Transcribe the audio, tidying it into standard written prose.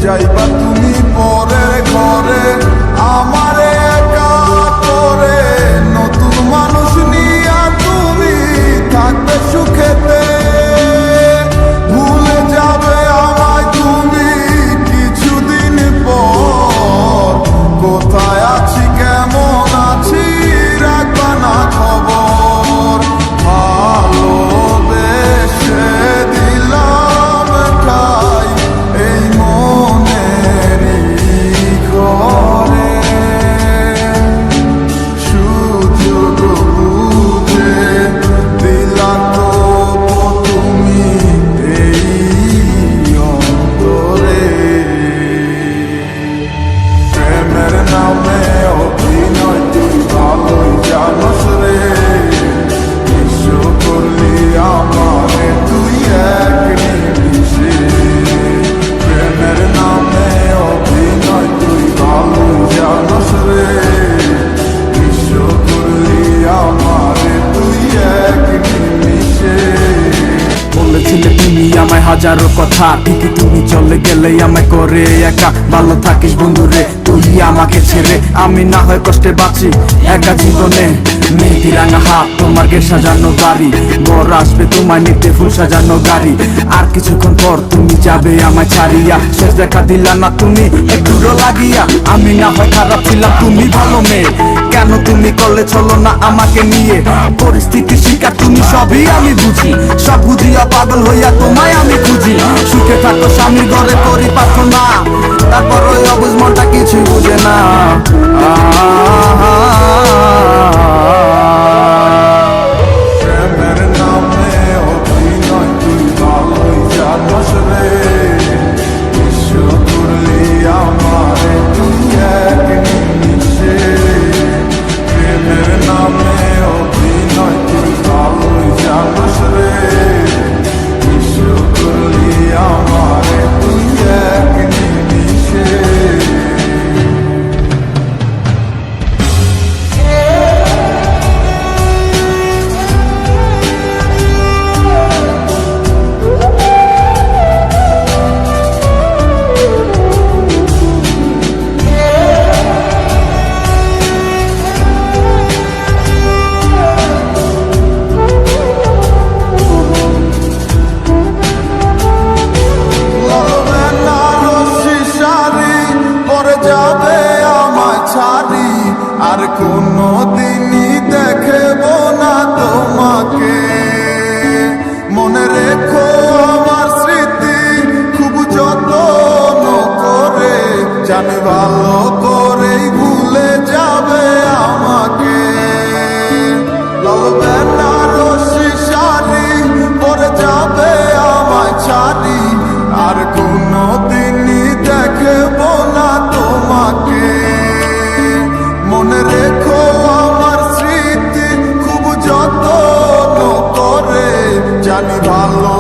যাইবা তুমি পরের ঘরে আমারে একা করে, নতুন মানুষ নিয়া তুমি থাকবে সুখেতে। ভুলে যাবে আমায় তুমি কিছুদিন পর, কোথায় আছি কেমন আছি রাখবা না খবর। ভালোবেসে দিলাম ঠাই এই মনেরই ঘরে, সুযোগ বুঝে দিলা তো তুমি এই অন্তরে। প্রেমের নামে অভিনয় তুই ভালোই জানোস রে, বিশ্ব করলি আমারে তুই এক নিমিষে। প্রেমের নামে অভিনয় তুই ভালোই জানোস রে, বিশ্ব করলি আমারে তুই এক নিমিষে। বলেছিলে তুমি আমায় হাজারো কথা, ঠিকই তুমি চলে গেলে আমায় করে একা। ভালো থাকিস বন্ধুরে তুই আমাকে ছেড়ে, আমি না হয় কষ্টে বাঁচি একা জীবনে। মেহেদি রাঙা হাত তোমার গে সাজানো বাড়ি, বর আসবে তোমায় নিতে ফুল সাজানো গাড়ি। আর কিছুক্ষণ পর তুমি যাবে আমায় ছাড়িয়া, শেষ দেখা দিলা না তুমি একটু লাগিয়া। আমি না হয় খারাপ ছিলাম তুমি ভালো মেয়ে, কেন তুমি করলে চলো না আমাকে নিয়ে। পরিস্থিতির শিকার তুমি সবই আমি বুঝি, সব বুঝিয়া পাগল হইয়া তোমায় আমি খুঁজি। সুখে থাকো স্বামীর ঘরে করি প্রার্থনা, তারপর ওই অবুঝ মনটা কিছুই বুঝে না। প্রেমের নামে অভিনয় তুই ভালোই জানোস রে, বিশ্ব করলি আমারে তুই এক নিমিষে। প্রেমের নামে অভিনয় তুই ভালোই জানোস রে, বিশ্ব করলি আমারে তুই এক নিমিষে। যাবে আমায় ছাড়ি আর কোনো দিনই দেখব না তোমাকে। মনে রেখো আমার স্মৃতি খুব যত্ন করে, জানি ভালো করেই ভুলে যাবে আমাকে। লাল বেনারসি শাড়ি পরে যাবে আমায় ছাড়ি আর কোনো দিনই দেখব না তোমাকে। মনে রেখো আমার স্মৃতি খুব যত্ন করে, জানি ভালো